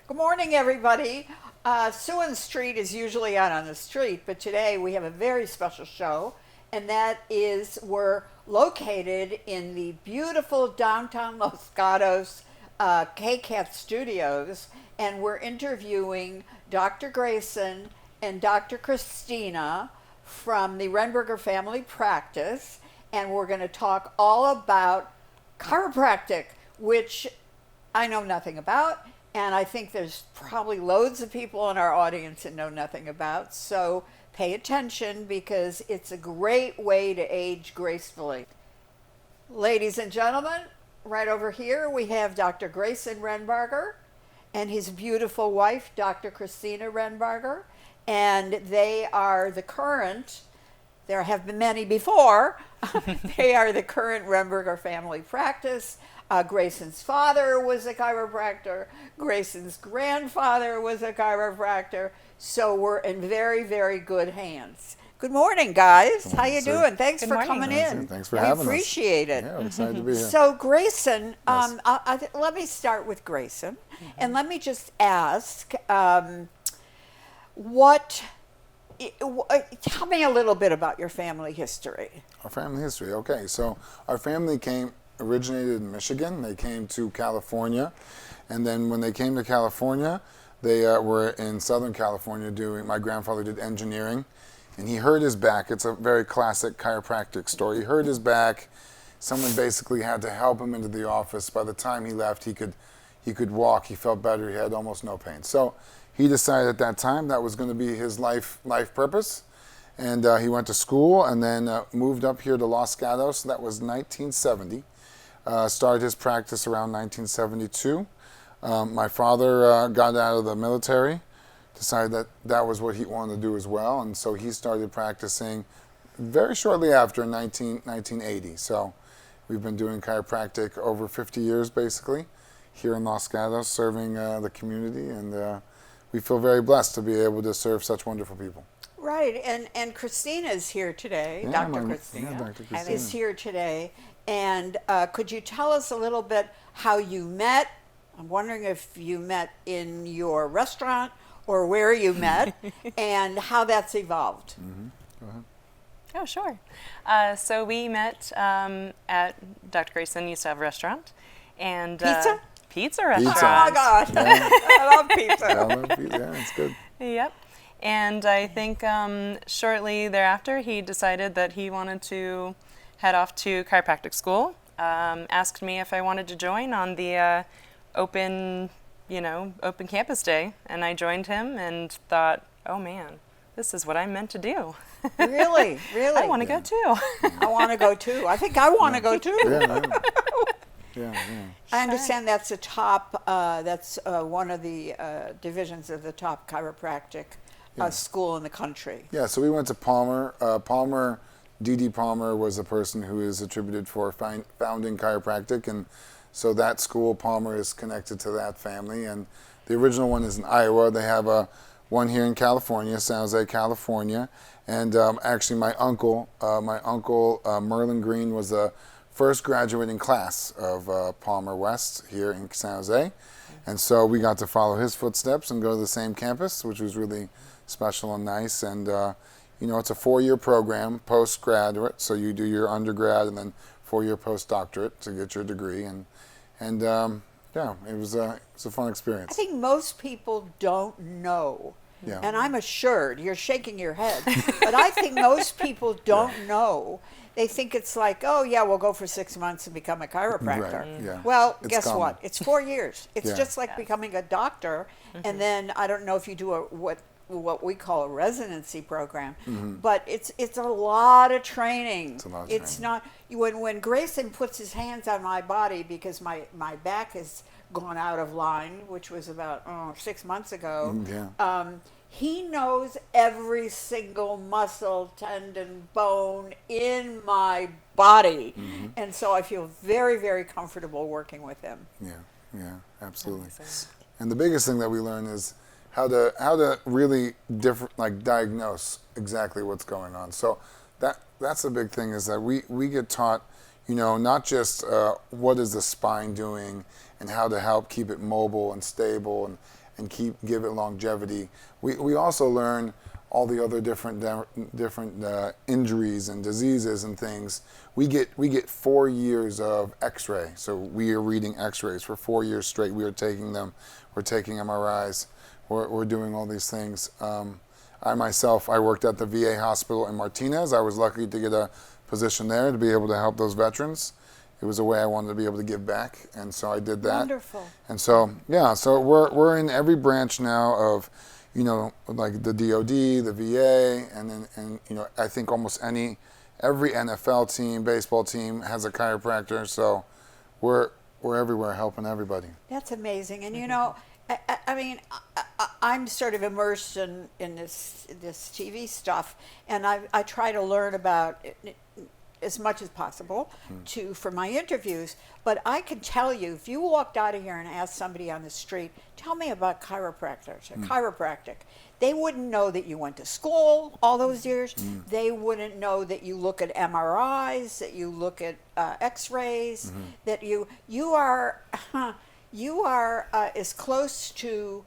Good morning, everybody. Sue Street is usually out on the street, but today we have a very special show, and that is we're located in the beautiful downtown Los Gatos KCAT studios, and we're interviewing Dr. Grayson and Dr. Christina from the Renbarger family practice, and we're going to talk all about chiropractic, which I know nothing about, and I think there's probably loads of people in our audience that know nothing about. So pay attention because it's a great way to age gracefully. Ladies and gentlemen, right over here we have Dr. Grayson Renbarger and his beautiful wife, Dr. Christina Renbarger, and they are the current, there have been many before, they are the current Renbarger family practice. Grayson's father was a chiropractor. Grayson's grandfather was a chiropractor. So we're in very, very good hands. Good morning, guys. How you doing? Thanks for coming in. Thanks for having us. We appreciate it. Yeah, we're excited to be here. So Grayson, Yes. let me start with Grayson, and let me just ask, tell me a little bit about your family history. Our family history. Okay, so our family originated in Michigan. They came to California, and then when they came to California, they were in Southern California my grandfather did engineering, and he hurt his back. It's a very classic chiropractic story. He hurt his back. Someone basically had to help him into the office. By the time he left, he could walk. He felt better. He had almost no pain. So he decided at that time that was going to be his life purpose. And he went to school and then moved up here to Los Gatos. That was 1970. Started his practice around 1972. My father got out of the military, decided that was what he wanted to do as well, and so he started practicing very shortly after 1980. So we've been doing chiropractic over 50 years basically here in Los Gatos, serving the community, and we feel very blessed to be able to serve such wonderful people. Right, and Christina is here today. Yeah, Dr. Christina, Dr. Christina is here today. And could you tell us a little bit how you met? I'm wondering if you met in your restaurant or where you met and how that's evolved. Mm-hmm. Go ahead. Oh, sure. So we met at Dr. Grayson used to have a restaurant. And Pizza? Pizza restaurant. Pizza. Oh, my God. Yeah. I love pizza. I love pizza. Yeah, it's good. Yep. And I think shortly thereafter, he decided that he wanted to head off to chiropractic school. Asked me if I wanted to join on the open campus day, and I joined him and thought, oh man, this is what I'm meant to do. Really? I want to go too. I want to go too. I think I want to go too. Yeah. I understand that's a top, that's one of the divisions of the top chiropractic school in the country. Yeah, so we went to Palmer. D.D. Palmer was a person who is attributed for founding chiropractic, and so that school, Palmer, is connected to that family. And the original one is in Iowa. They have one here in California, San Jose, California. And actually, my uncle Merlin Green was the first graduating class of Palmer West here in San Jose. And so we got to follow his footsteps and go to the same campus, which was really special and nice. And it's a 4-year program, postgraduate, so you do your undergrad and then 4-year postdoctorate to get your degree, and it was a fun experience. I think most people don't know, and I'm assured, you're shaking your head, but I think most people don't know. They think it's like, oh yeah, we'll go for 6 months and become a chiropractor. Right, yeah. Well, It's guess common. what? It's 4 years. It's Yeah. just like becoming a doctor, and then I don't know if you do what we call a residency program, but it's a lot of training. It's a lot of It's training. not when Grayson puts his hands on my body because my back has gone out of line, which was about 6 months ago. He knows every single muscle, tendon, bone in my body, and so I feel very, very comfortable working with him. Yeah, absolutely. And the biggest thing that we learn is how to really diagnose exactly what's going on. So that's the big thing, is that we get taught, not just what is the spine doing and how to help keep it mobile and stable and give it longevity. We also learn all the other different injuries and diseases and things. We get 4 years of X-ray, so we are reading X-rays for 4 years straight. We are taking them. We're taking MRIs. We're doing all these things. I myself, I worked at the VA hospital in Martinez. I was lucky to get a position there to be able to help those veterans. It was a way I wanted to be able to give back, and so I did that. Wonderful. And so, yeah, so we're in every branch now of, like the DOD, the VA, and I think almost every NFL team, baseball team has a chiropractor. So we're everywhere helping everybody. That's amazing. And I mean, I'm sort of immersed in this TV stuff, and I try to learn about it as much as possible for my interviews. But I can tell you, if you walked out of here and asked somebody on the street, tell me about chiropractors or chiropractic, they wouldn't know that you went to school all those years. They wouldn't know that you look at MRIs, that you look at X-rays, that you are as close to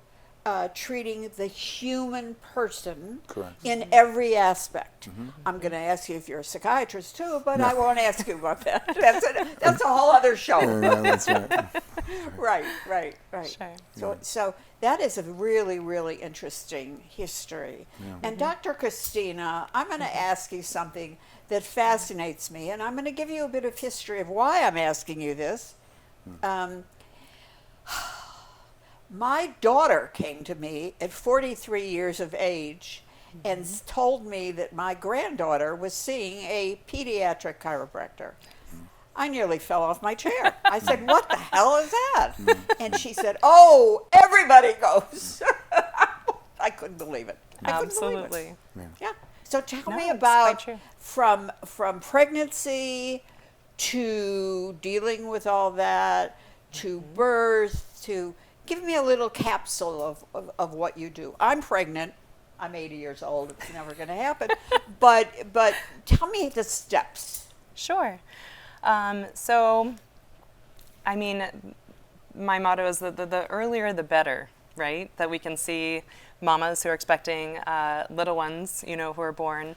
treating the human person in every aspect. I'm going to ask you if you're a psychiatrist too, but I won't ask you about that. That's a whole other show. Yeah, that's right. Right. Sure. So that is a really, really interesting history. Yeah. And Dr. Christina, I'm going to ask you something that fascinates me, and I'm going to give you a bit of history of why I'm asking you this. My daughter came to me at 43 years of age and told me that my granddaughter was seeing a pediatric chiropractor. I nearly fell off my chair. I said, "What the hell is that?" And she said, "Oh, everybody goes." I couldn't believe it. Absolutely. Yeah. So tell me it's about quite true. from pregnancy to dealing with all that to birth to give me a little capsule of what you do. I'm pregnant. I'm 80 years old. It's never going to happen. But tell me the steps. Sure. So, I mean, my motto is that the earlier the better, right? That we can see mamas who are expecting little ones, who are born.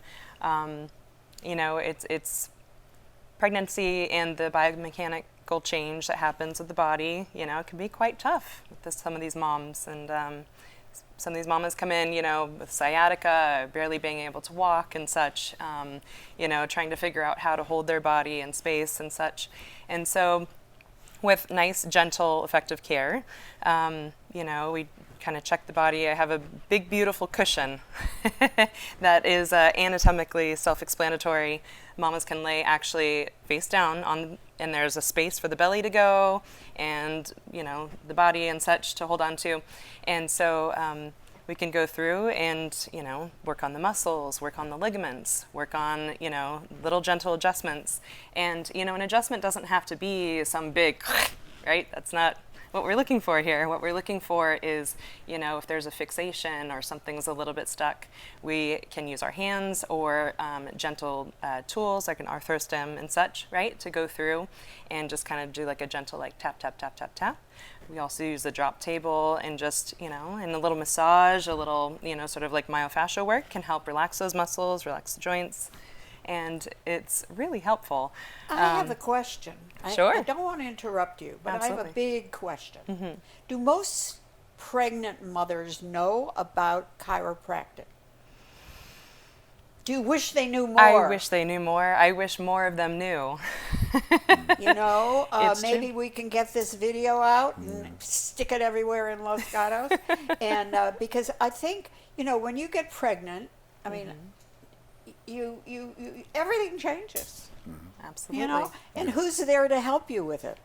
It's pregnancy and the biomechanical change that happens with the body. It can be quite tough with some of these moms. And some of these mamas come in, with sciatica, barely being able to walk and such, trying to figure out how to hold their body in space and such. And so with nice, gentle, effective care, we kind of check the body. I have a big, beautiful cushion that is anatomically self-explanatory. Mamas can lay actually face down on, and there's a space for the belly to go and, the body and such to hold on to. And so we can go through and, work on the muscles, work on the ligaments, work on, little gentle adjustments. And, an adjustment doesn't have to be some big, right? That's not what we're looking for here. What we're looking for is, if there's a fixation or something's a little bit stuck, we can use our hands or gentle tools like an arthrostem and such, right, to go through and just kind of do like a gentle tap, tap, tap, tap, tap. We also use the drop table and just, and a little massage, a little, sort of like myofascial work can help relax those muscles, relax the joints. And it's really helpful. I have a question. Sure. I don't want to interrupt you, but Absolutely. I have a big question. Do most pregnant mothers know about chiropractic? Do you wish they knew more? I wish they knew more. I wish more of them knew. It's Maybe true. we can get this video out and stick it everywhere in Los Gatos. And because I think, when you get pregnant, I mean, you everything changes. Absolutely. And who's there to help you with it?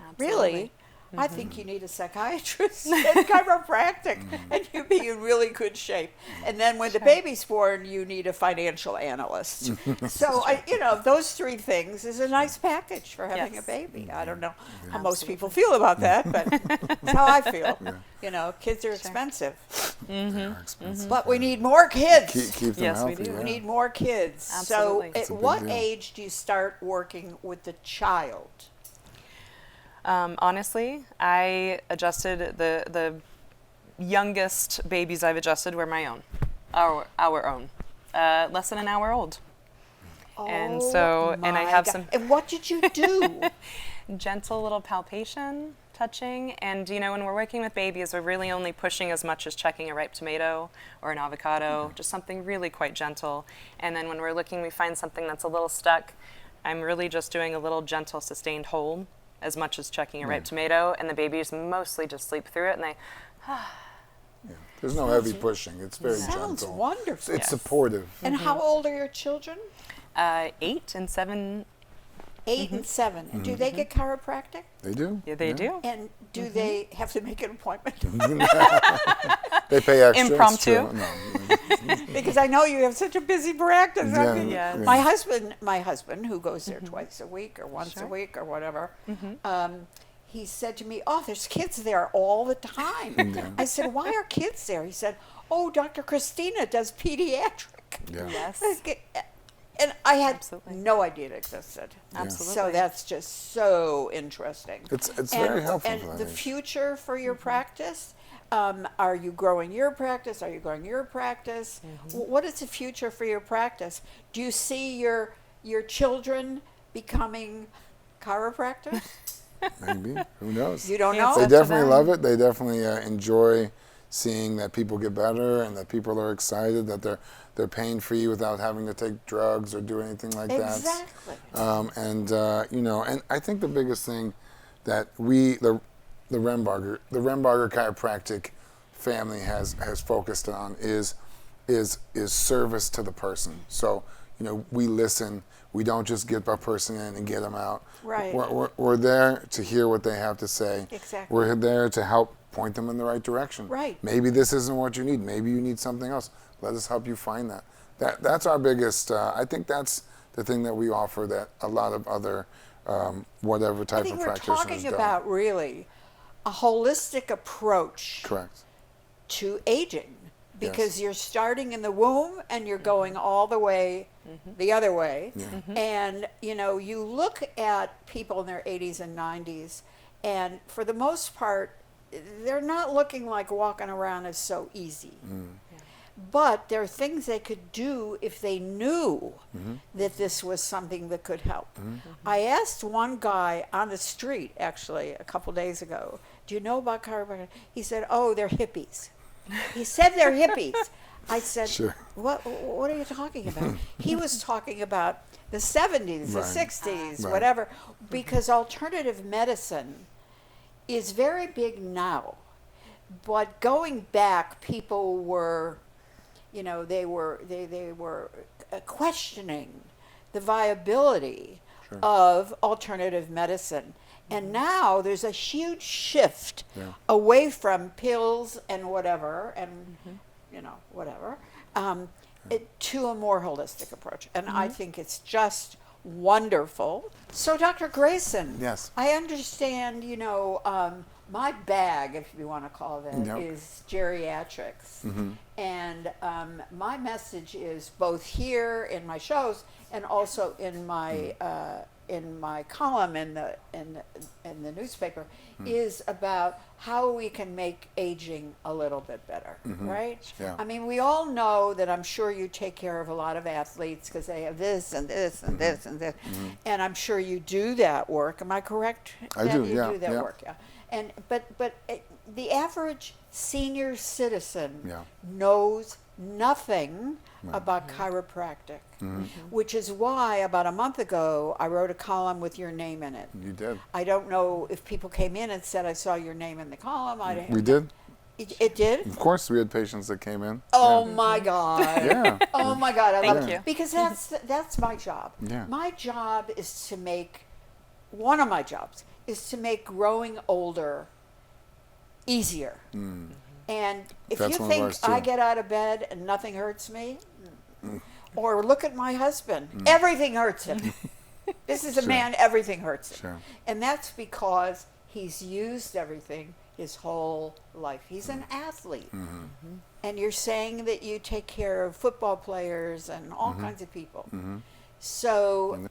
Absolutely. Really, I think you need a psychiatrist and chiropractic, and you'd be in really good shape. And then when the baby's born, you need a financial analyst. So, those three things is a nice package for having a Yes. baby. I don't know how most people feel about that, but that's how I feel. Kids are expensive. They are expensive. But we need more kids. Keep them Yes, we healthy. do. Yeah. We need more kids. Absolutely. So, It's at a big what deal. age do you start working with the child? Honestly, I adjusted the youngest babies I've adjusted were my own, our own, less than an hour old. And so, and I have some. And what did you do? Gentle little palpation, touching, and when we're working with babies, we're really only pushing as much as checking a ripe tomato or an avocado, just something really quite gentle. And then when we're looking, we find something that's a little stuck, I'm really just doing a little gentle sustained hold as much as checking a ripe tomato, and the babies mostly just sleep through it, and they There's no heavy pushing. It's very Sounds gentle. wonderful. It's supportive. And how old are your children? 8 and 7. 8 and 7. And do they get chiropractic? They do. Yeah, they do. And do they have to make an appointment? They pay extra. Impromptu. It's true. No. Because I know you have such a busy practice. I Yeah, mean, Yes. yeah. my husband, who goes there twice a week or once a week or whatever, he said to me, "Oh, there's kids there all the time." I said, "Why are kids there?" He said, "Oh, Dr. Christina does pediatric." Yeah. Yes. And I had Absolutely. no idea it existed. Absolutely. So that's just so interesting. It's very helpful And for that the age. future for your practice, are you growing your practice? Are you growing your practice? What is the future for your practice? Do you see your children becoming chiropractors? Maybe. Who knows? You don't Yeah, know? it's They up to definitely them. love it. They definitely enjoy seeing that people get better and that people are excited that they're pain free without having to take drugs or do anything like Exactly. that. And I think the biggest thing that the Renbarger chiropractic family has focused on is service to the person. So we listen. We don't just get a person in and get them out. Right. We're there to hear what they have to say. Exactly. We're there to help point them in the right direction. Right. Maybe this isn't what you need. Maybe you need something else. Let us help you find that. That's our biggest. I think that's the thing that we offer that a lot of other whatever type I think of we're practitioners talking don't. about really a holistic approach Correct. to aging, because you're starting in the womb and you're going all the way the other way. And you look at people in their 80s and 90s, and for the most part they're not looking like walking around is so easy. But there are things they could do if they knew that this was something that could help. I asked one guy on the street, actually, a couple days ago, "Do you know about chiropractic?" He said, "Oh, they're hippies." He said they're hippies. I said, Sure. What are you talking about? He was talking about the 70s, the Right. 60s, Right. whatever, because alternative medicine is very big now. But going back, people were, they were questioning the viability of alternative medicine. And now there's a huge shift away from pills and whatever, and whatever, to a more holistic approach. And I think it's just wonderful. So, Dr. Grayson, Yes. I understand, my bag, if you want to call it, Yep. is geriatrics. And my message is both here in my shows and also in my column in the newspaper is about how we can make aging a little bit better, right? Yeah. I mean, we all know that. I'm sure you take care of a lot of athletes because they have this and this and this and this, and I'm sure you do that work. Am I correct? I That do, you yeah, do that yeah. work, yeah. And but the average senior citizen Yeah. knows nothing about chiropractic, which is why about a month ago I wrote a column with your name in it. You did. I don't know if people came in and said I saw your name in the column. We did. It did? Of course, we had patients that came in. Oh my God. Yeah. Oh my God, I Thank love you. it. Because that's my job. Yeah. My job is to make, one of my jobs is to make growing older easier. And if That's you one of think ours, too. I get out of bed and nothing hurts me, or look at my husband, everything hurts him. This is a Sure. man, everything hurts him. Sure. And that's because he's used everything his whole life. He's an athlete. And you're saying that you take care of football players and all kinds of people. So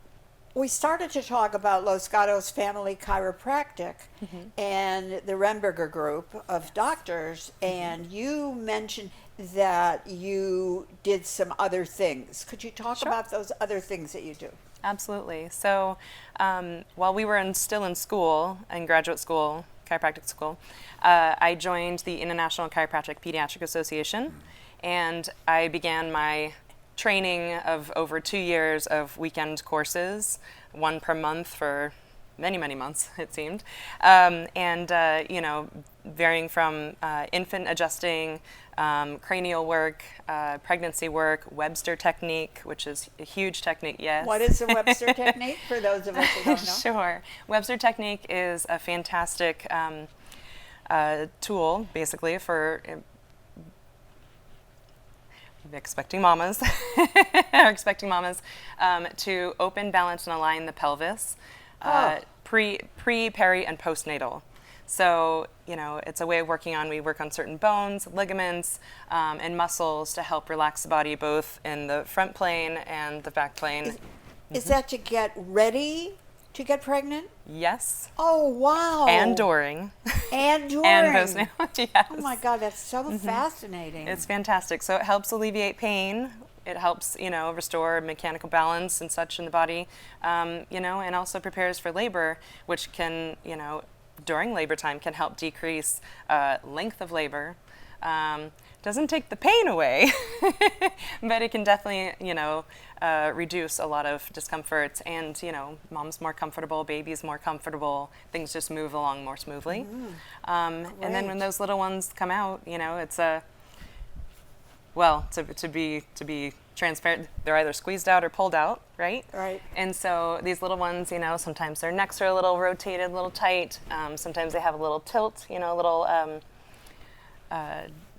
we started to talk about Los Gatos Family Chiropractic and the Renbarger group of doctors, and you mentioned that you did some other things. Could you talk Sure. about those other things that you do? Absolutely. So while we were still in school, in graduate school, chiropractic school, I joined the International Chiropractic Pediatric Association, and I began my training of over 2 years of weekend courses, one per month for many, many months, it seemed. You know, varying from infant adjusting, cranial work, pregnancy work, Webster technique, which is a huge technique, yes. What is the Webster technique for those of us who don't know? Sure. Webster technique is a fantastic tool, basically, for expecting mamas, to open, balance, and align the pelvis, pre, peri, and postnatal. So, you know, it's a way of we work on certain bones, ligaments, and muscles to help relax the body both in the front plane and the back plane. Is that to get ready to get pregnant? Yes. Oh, wow. And during. And during. And postnatal, yes. Oh my God, that's so fascinating. It's fantastic. So it helps alleviate pain. It helps, you know, restore mechanical balance and such in the body, you know, and also prepares for labor, which can, you know, during labor time can help decrease length of labor. Doesn't take the pain away, but it can definitely, you know, reduce a lot of discomfort, and, you know, mom's more comfortable, baby's more comfortable, things just move along more smoothly. And then when those little ones come out, you know, it's well, to be transparent, they're either squeezed out or pulled out, right? Right. And so these little ones, you know, sometimes their necks are a little rotated, a little tight. Sometimes they have a little tilt, you know, a little,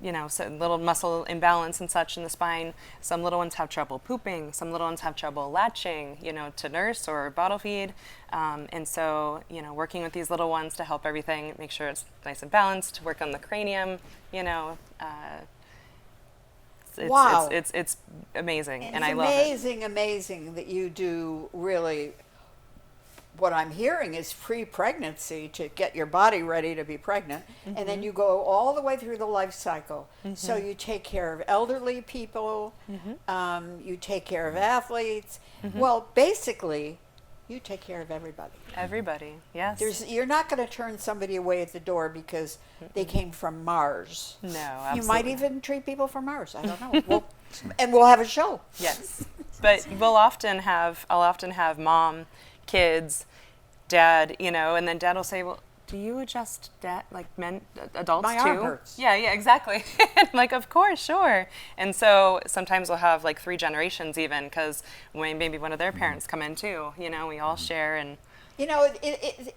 you know, so little muscle imbalance and such in the spine. Some little ones have trouble pooping. Some little ones have trouble latching, you know, to nurse or bottle feed. And so, you know, working with these little ones to help everything, make sure it's nice and balanced, work on the cranium, you know, Wow. It's amazing, and it's I love it. amazing that you do really. What I'm hearing is pre-pregnancy to get your body ready to be pregnant, and then you go all the way through the life cycle. So you take care of elderly people, you take care of athletes. Well, basically, you take care of everybody. Everybody, yes. You're not going to turn somebody away at the door because they came from Mars. No, You absolutely. might even treat people from Mars. I don't know. We'll have a show. Yes, but I'll often have mom, kids, dad, you know, and then dad will say, well, do you adjust adults My too? arm hurts. Yeah, exactly. I'm like, of course, sure. And so sometimes we'll have like 3 generations even, because maybe one of their parents come in too, you know, we all share. And You know,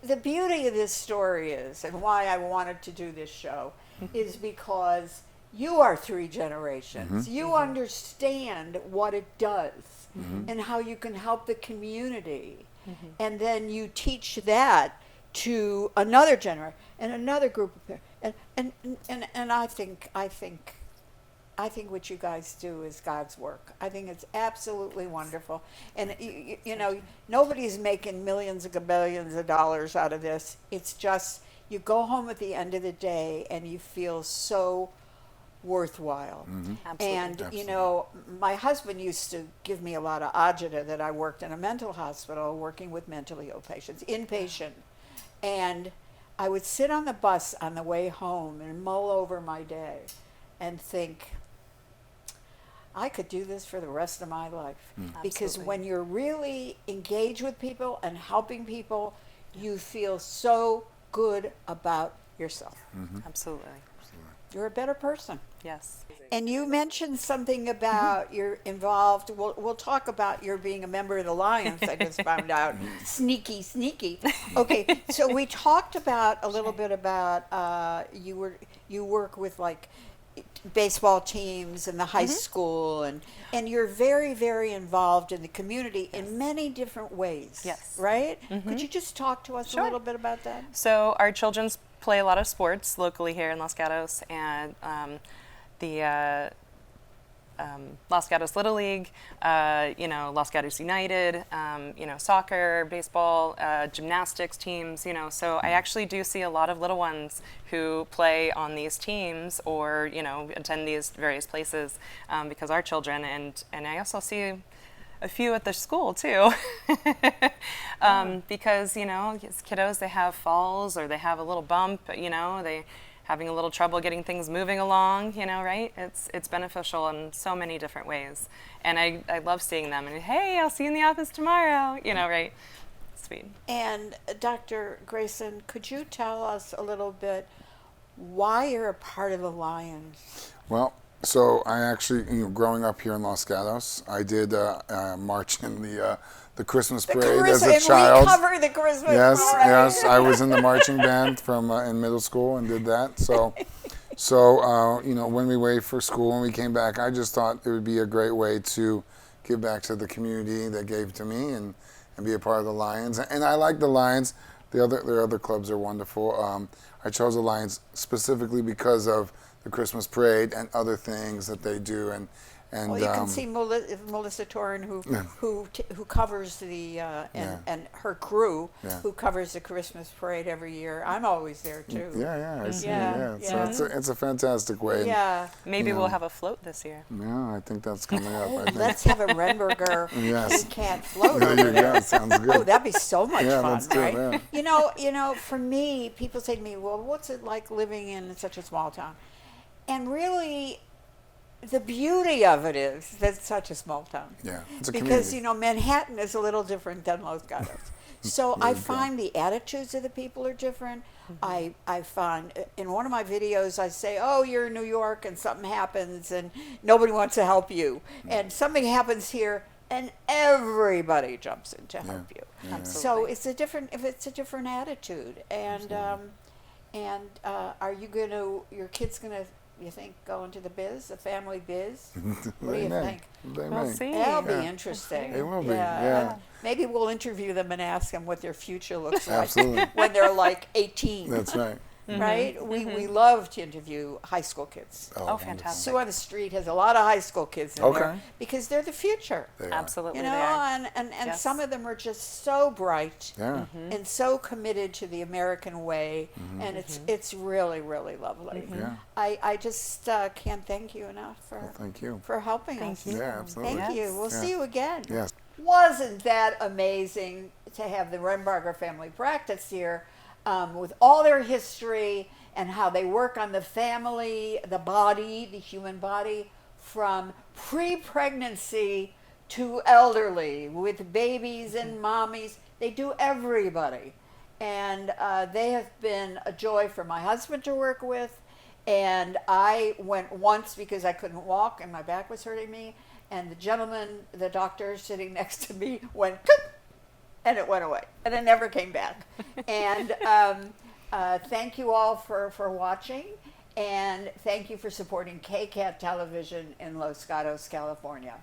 the beauty of this story is, and why I wanted to do this show, is because you are 3 generations. You understand what it does and how you can help the community. And then you teach that to another generation and another group of parents. And I think what you guys do is God's work. I think it's absolutely wonderful. And you know, nobody's making millions of billions of dollars out of this. It's just you go home at the end of the day and you feel so worthwhile. Absolutely. And you know, my husband used to give me a lot of agita that I worked in a mental hospital working with mentally ill patients, inpatient. And I would sit on the bus on the way home and mull over my day and think, I could do this for the rest of my life. Because Absolutely. when you're really engaged with people and helping people, you feel so good about yourself. Absolutely. You're a better person. Yes. And you mentioned something about you're involved. We'll talk about your being a member of the Lions. I just found out. Sneaky. Okay, so we talked about a little bit about you work with like baseball teams and the high school, and you're very, very involved in the community in many different ways. Yes. Right? Could you just talk to us Sure. a little bit about that? So our children's play a lot of sports locally here in Los Gatos, and Los Gatos Little League, Los Gatos United, soccer, baseball, gymnastics teams, so I actually do see a lot of little ones who play on these teams or, attend these various places because our children, and I also see a few at the school too. Because, kiddos, they have falls or they have a little bump, they having a little trouble getting things moving along, right? It's beneficial in so many different ways. And I love seeing them. And hey, I'll see you in the office tomorrow, right? Sweet. And Dr. Grayson, could you tell us a little bit why you're a part of the Lions? Well, so I actually, growing up here in Los Gatos, I did march in the Christmas parade as a child. We cover the Christmas parade. Yes, I was in the marching band from in middle school and did that. So when we waited for school and we came back, I just thought it would be a great way to give back to the community that gave to me and be a part of the Lions. And I like the Lions. The other clubs are wonderful. I chose the Lions specifically because of the Christmas parade and other things that they do, and well, you can see Melissa Torrin, who covers the and her crew, who covers the Christmas parade every year. I'm always there too. I see. So it's a fantastic way. Yeah. Maybe we'll have a float this year. Yeah, I think that's coming up. Let's have a Renbarger KCAT float. There you go. Sounds good. Oh, that'd be so much fun, let's do right? it, For me, people say to me, "Well, what's it like living in such a small town?" And really, the beauty of it is that it's such a small town. Yeah, it's a because community. Manhattan is a little different than Los Gatos. So I find the attitudes of the people are different. I find in one of my videos I say, "Oh, you're in New York and something happens and nobody wants to help you, and something happens here and everybody jumps in to help you." So it's a different attitude. And are your kids gonna? You think go into the biz, the family biz? What do you think? We'll see. That'll be interesting. It will be. Yeah. Maybe we'll interview them and ask them what their future looks like Absolutely. when they're like 18. That's right. Right? We love to interview high school kids. Oh, fantastic. Sue on the Street has a lot of high school kids in there because they're the future. They are. Absolutely, You they are. know, and Yes. some of them are just so bright Yeah. and so committed to the American way, and it's really, really lovely. Yeah. I just can't thank you enough Thank you. for helping Thank us. you. Yeah, absolutely. Thank you. We'll see you again. Yes. Wasn't that amazing to have the Renbarger family practice here with all their history and how they work on the family, the body, the human body, from pre-pregnancy to elderly, with babies and mommies. They do everybody. And they have been a joy for my husband to work with. And I went once because I couldn't walk and my back was hurting me. And the gentleman, the doctor sitting next to me, went, and it went away. And it never came back. And thank you all for watching. And thank you for supporting KCAT Television in Los Gatos, California.